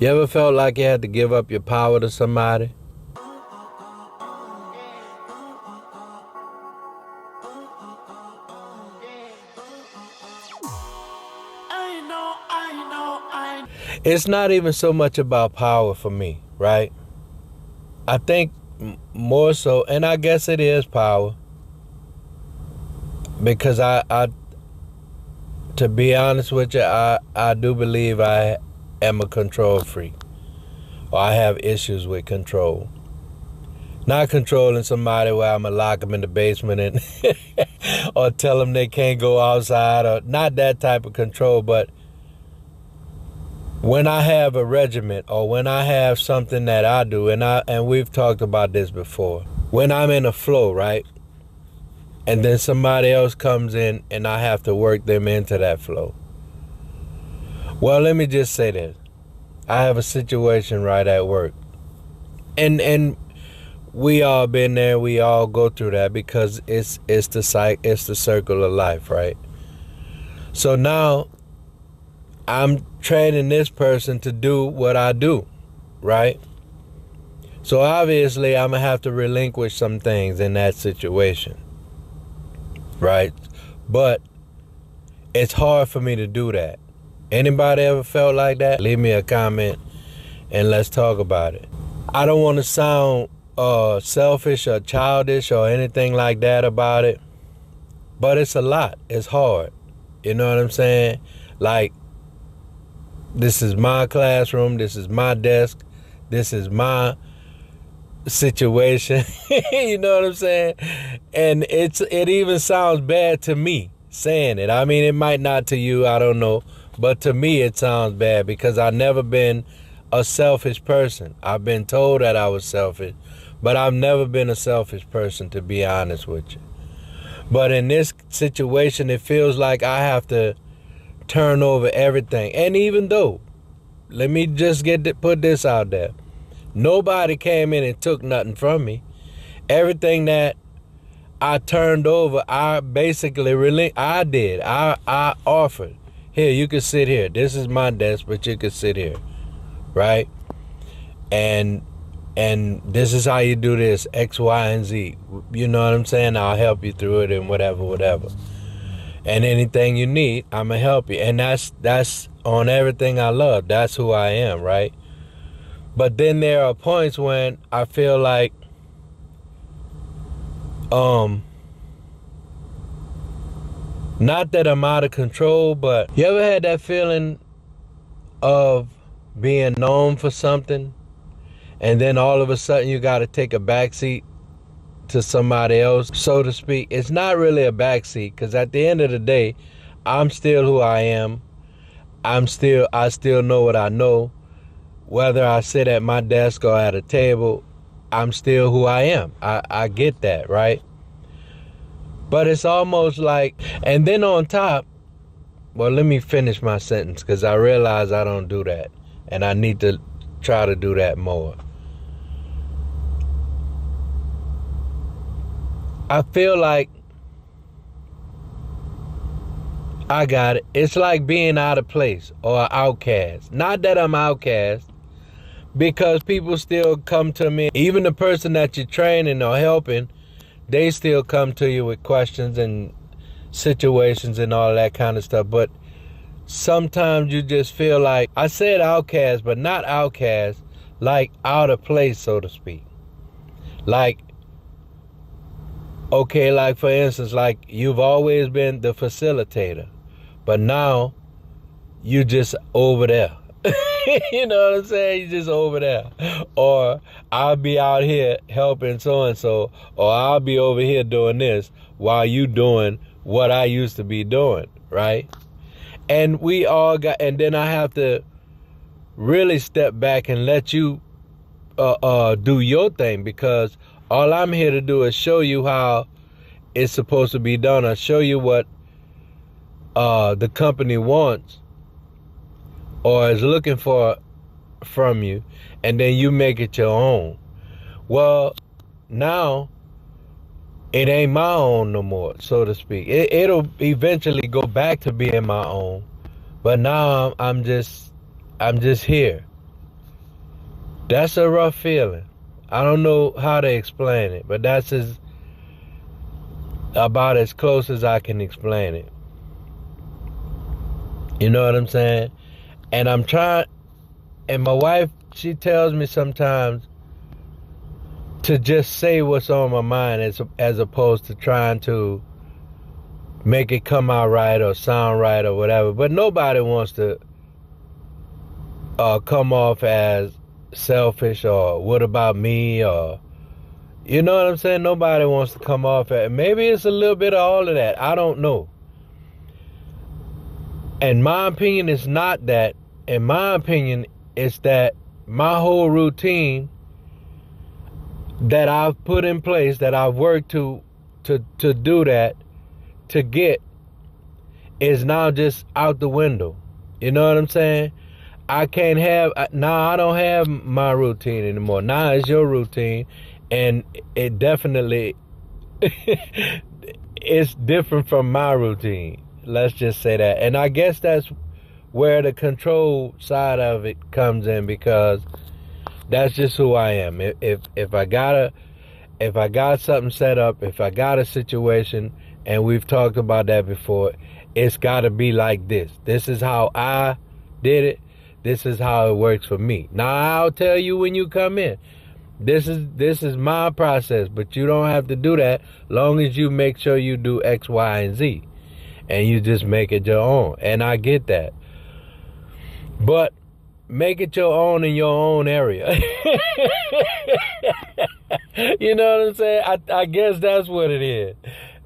You ever felt like you had to give up your power to somebody? It's not even so much about power for me, right? I think more so, and I guess it is power, because to be honest with you, I do believe I am a control freak, or I have issues with control. Not controlling somebody where I'm gonna lock them in the basement and or tell them they can't go outside, or not that type of control, but when I have a regiment, or when I have something that I do, and we've talked about this before, when I'm in a flow, right? And then somebody else comes in and I have to work them into that flow. Well, let me just say this. I have a situation right at work. And we all been there, we all go through that, because it's the circle of life, right? So now I'm training this person to do what I do, right? So obviously I'm gonna have to relinquish some things in that situation, right? But it's hard for me to do that. Anybody ever felt like that? Leave me a comment and let's talk about it. I don't want to sound selfish or childish or anything like that about it, but it's a lot. It's hard. You know what I'm saying? Like, this is my classroom, this is my desk, this is my situation. You know what I'm saying? And it even sounds bad to me saying it. I mean, it might not to you, I don't know, but to me it sounds bad, because I've never been a selfish person. I've been told that I was selfish, but I've never been a selfish person, to be honest with you. But in this situation, it feels like I have to turn over everything. And even though, let me just put this out there, nobody came in and took nothing from me. Everything that I turned over, I basically I did. I offered. Here, you can sit here. This is my desk, but you can sit here, right? And this is how you do this, X, Y, and Z. You know what I'm saying? I'll help you through it and whatever. And anything you need, I'm gonna help you. And that's on everything I love. That's who I am, right? But then there are points when I feel like not that I'm out of control, but you ever had that feeling of being known for something, and then all of a sudden you gotta take a backseat to somebody else, so to speak? It's not really a backseat, because at the end of the day, I'm still who I am. I still know what I know. Whether I sit at my desk or at a table, I'm still who I am. I get that, right? But it's almost like, and then on top, well, let me finish my sentence, because I realize I don't do that, and I need to try to do that more. I feel like I got it. It's like being out of place or an outcast. Not that I'm outcast, because people still come to me. Even the person that you're training or helping, they still come to you with questions and situations and all that kind of stuff. But sometimes you just feel like, I said outcast, but not outcast, like out of place, so to speak. Like, okay, like for instance, like you've always been the facilitator, but now you just over there. You know what I'm saying? You just over there. Or I'll be out here helping so-and-so, or I'll be over here doing this while you doing what I used to be doing, right? And we all got, and then I have to really step back and let you do your thing, because all I'm here to do is show you how it's supposed to be done, or show you what the company wants or is looking for from you, and then you make it your own. Well, now it ain't my own no more, so to speak. It'll eventually go back to being my own, but now I'm just here, That's a rough feeling. I don't know how to explain it, but that's about as close as I can explain it. You know what I'm saying? And I'm trying, and my wife, she tells me sometimes to just say what's on my mind as opposed to trying to make it come out right or sound right or whatever. But nobody wants to come off as selfish or what about me, or you know what I'm saying? Nobody wants to come off as, maybe it's a little bit of all of that. I don't know. And my opinion is not that. In my opinion, it's that my whole routine that I've put in place, that I've worked to do that, to get, is now just out the window. You know what I'm saying? I can't have, now I don't have my routine anymore. Now it's your routine, and it definitely it's different from my routine. Let's just say that. And I guess that's where the control side of it comes in, because that's just who I am. If I got something set up, if I got a situation, and we've talked about that before, it's got to be like this. This is how I did it. This is how it works for me. Now I'll tell you when you come in. This is my process, but you don't have to do that long as you make sure you do X, Y, and Z. And you just make it your own. And I get that. But make it your own in your own area. You know what I'm saying? I guess that's what it is.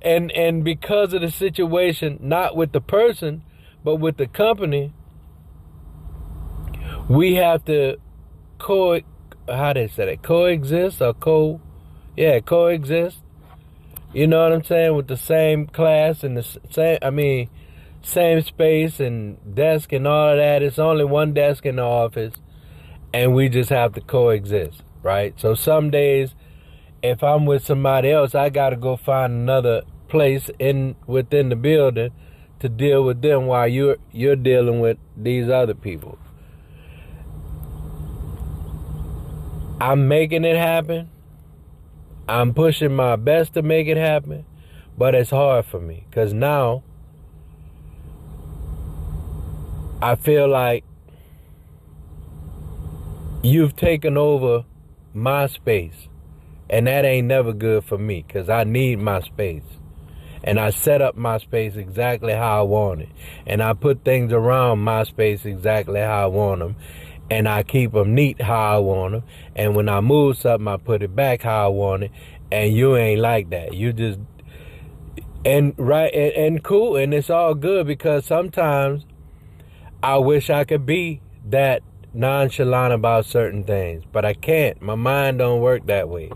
And because of the situation, not with the person, but with the company, we have to coexist or coexist. You know what I'm saying? With the same class and the same space and desk and all of that. It's only one desk in the office, and we just have to coexist, right? So some days, if I'm with somebody else, I got to go find another place within the building to deal with them while you're dealing with these other people. I'm making it happen. I'm pushing my best to make it happen, but it's hard for me because now I feel like you've taken over my space, and that ain't never good for me because I need my space. And I set up my space exactly how I want it. And I put things around my space exactly how I want them. And I keep them neat how I want them. And when I move something, I put it back how I want it. And you ain't like that. You just, and cool, and it's all good, because sometimes I wish I could be that nonchalant about certain things, but I can't. My mind don't work that way.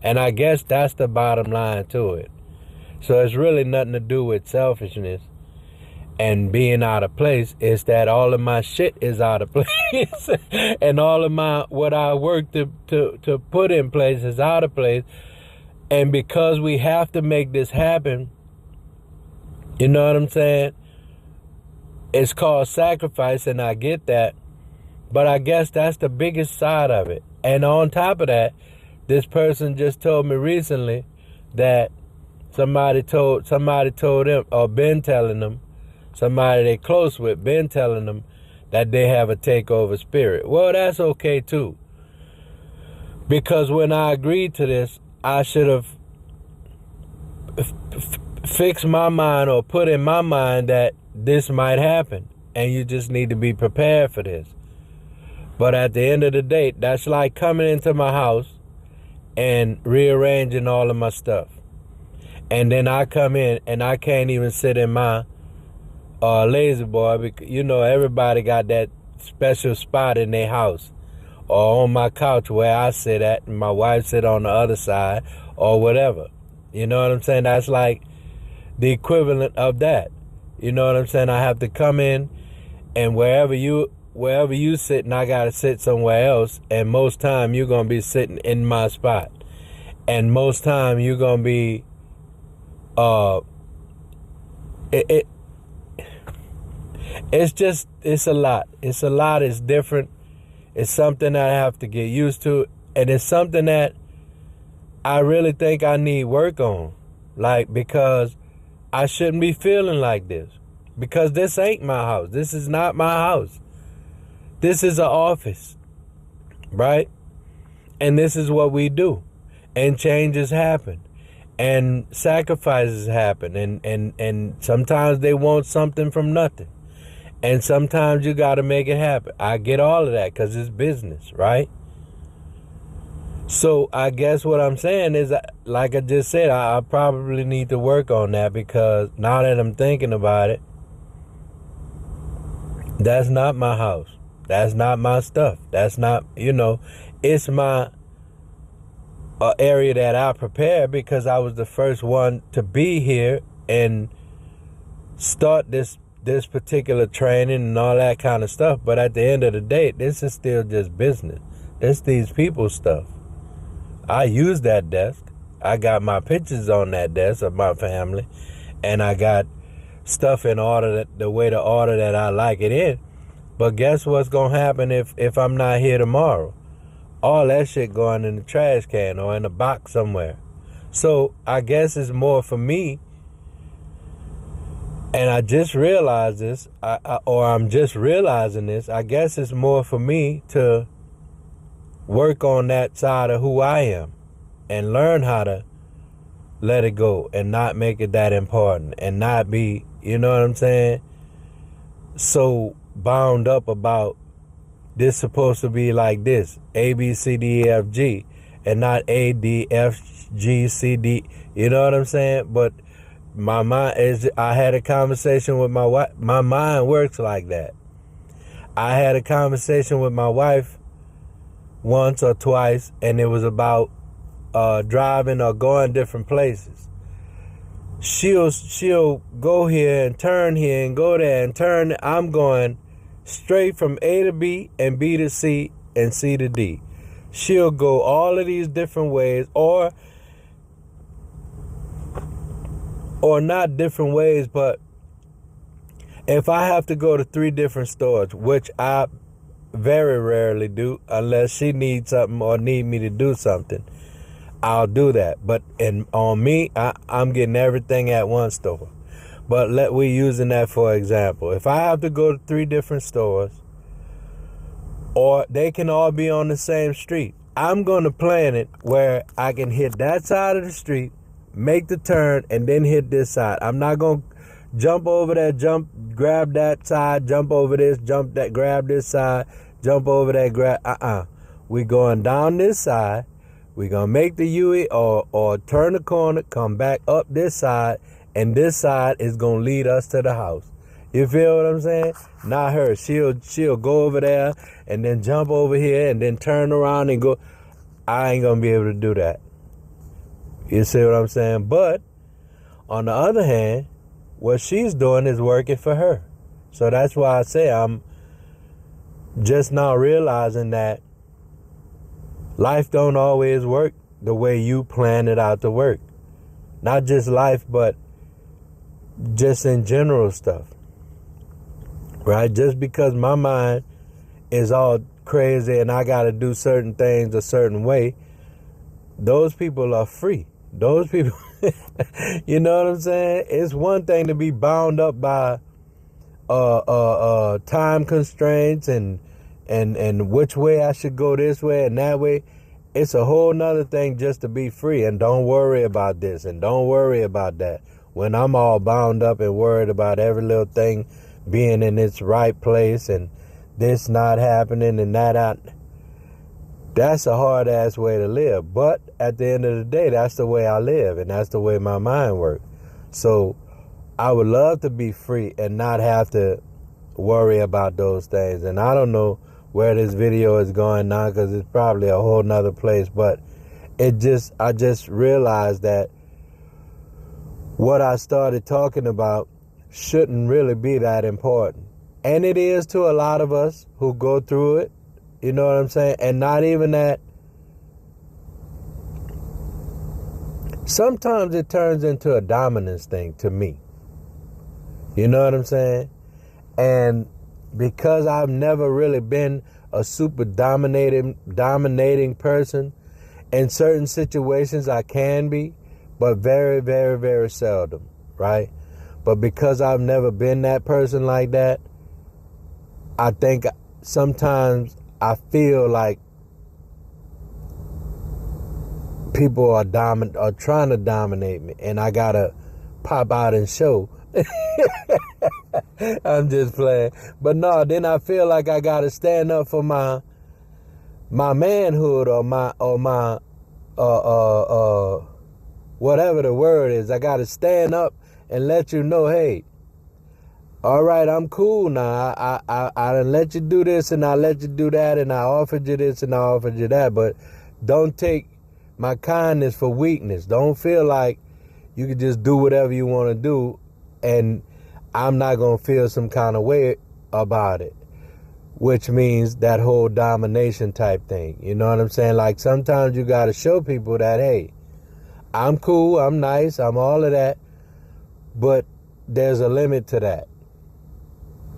And I guess that's the bottom line to it. So it's really nothing to do with selfishness and being out of place. It's that all of my shit is out of place. And all of what I work to put in place is out of place. And because we have to make this happen, you know what I'm saying? It's called sacrifice, and I get that. But I guess that's the biggest side of it. And on top of that, this person just told me recently that somebody told them, or been telling them, somebody they close with, been telling them that they have a takeover spirit. Well, that's okay too. Because when I agreed to this, I should have fixed my mind, or put in my mind that this might happen. And you just need to be prepared for this. But at the end of the day, that's like coming into my house and rearranging all of my stuff. And then I come in and I can't even sit in my lazy boy, because you know everybody got that special spot in their house, or on my couch where I sit at, and my wife sit on the other side, or whatever. You know what I'm saying? That's like the equivalent of that. You know what I'm saying? I have to come in, and wherever you sit, and I gotta sit somewhere else. And most time you're gonna be sitting in my spot, and most time you're gonna be it's a lot. It's different. It's something that I have to get used to. And it's something that I really think I need work on. Like, because I shouldn't be feeling like this. Because this ain't my house. This is not my house. This is an office. Right? And this is what we do. And changes happen. And sacrifices happen. And sometimes they want something from nothing. And sometimes you got to make it happen. I get all of that because it's business, right? So I guess what I'm saying is, like I just said, I probably need to work on that, because now that I'm thinking about it, that's not my house. That's not my stuff. That's not, it's my area that I prepared because I was the first one to be here and start this particular training and all that kind of stuff. But at the end of the day, this is still just business. It's these people's stuff. I use that desk. I got my pictures on that desk of my family, and I got stuff in order, the way to order that I like it in. But guess what's gonna happen if I'm not here tomorrow? All that shit going in the trash can or in a box somewhere. So I guess it's more for me. And I just realized this, I'm just realizing this. I guess it's more for me to work on that side of who I am and learn how to let it go and not make it that important and not be, you know what I'm saying, so bound up about this supposed to be like this, A, B, C, D, E, F, G, and not A, D, F, G, C, D, you know what I'm saying? But my mind is, I had a conversation with my wife. My mind works like that. I had a conversation with my wife once or twice, and it was about driving or going different places. She'll go here and turn here and go there and turn. I'm going straight from A to B and B to C and C to D. She'll go all of these different ways, or not different ways, but if I have to go to 3 different stores, which I very rarely do unless she needs something or need me to do something, I'll do that. But on me, I'm getting everything at one store. But we're using that for example. If I have to go to 3 different stores, or they can all be on the same street, I'm going to plan it where I can hit that side of the street, make the turn, and then hit this side. I'm not going to jump over there, grab that side, jump over this, grab this side, jump over that, grab, We're going down this side. We're going to make the U-E or turn the corner, come back up this side, and this side is going to lead us to the house. You feel what I'm saying? Not her. She'll go over there and then jump over here and then turn around and go. I ain't going to be able to do that. You see what I'm saying? But on the other hand, what she's doing is working for her. So that's why I say I'm just now realizing that life don't always work the way you plan it out to work. Not just life, but just in general stuff. Right? Just because my mind is all crazy and I got to do certain things a certain way, those people are free. Those people, you know what I'm saying? It's one thing to be bound up by time constraints and which way I should go, this way and that way. It's a whole nother thing just to be free and don't worry about this and don't worry about that. When I'm all bound up and worried about every little thing being in its right place and this not happening and that out. That's a hard ass way to live. But at the end of the day, that's the way I live and that's the way my mind works. So I would love to be free and not have to worry about those things. And I don't know where this video is going now because it's probably a whole nother place. But I just realized that what I started talking about shouldn't really be that important. And it is to a lot of us who go through it. You know what I'm saying? And not even that. Sometimes it turns into a dominance thing to me. You know what I'm saying? And because I've never really been a super dominating person. In certain situations, I can be, but very, very, very seldom, right? But because I've never been that person like that, I think sometimes I feel like people are trying to dominate me, and I gotta pop out and show. I'm just playing. But no, then I feel like I gotta stand up for my manhood or my whatever the word is. I gotta stand up and let you know, hey, all right, I'm cool now. I done let you do this and I let you do that and I offered you this and I offered you that, but don't take my kindness for weakness. Don't feel like you can just do whatever you want to do and I'm not going to feel some kind of way about it, which means that whole domination type thing. You know what I'm saying? Like sometimes you got to show people that, hey, I'm cool, I'm nice, I'm all of that, but there's a limit to that.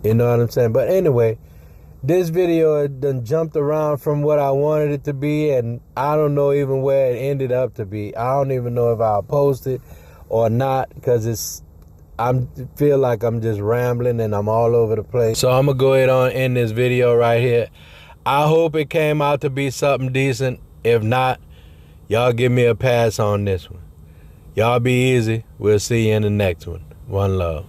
You know what I'm saying? But anyway, this video done jumped around from what I wanted it to be, and I don't know even where it ended up to be. I don't even know if I'll post it or not, because I feel like I'm just rambling and I'm all over the place. So I'm gonna go ahead and end this video right here. I hope it came out to be something decent. If not, y'all give me a pass on this one. Y'all be easy. We'll see you in the next one. One love.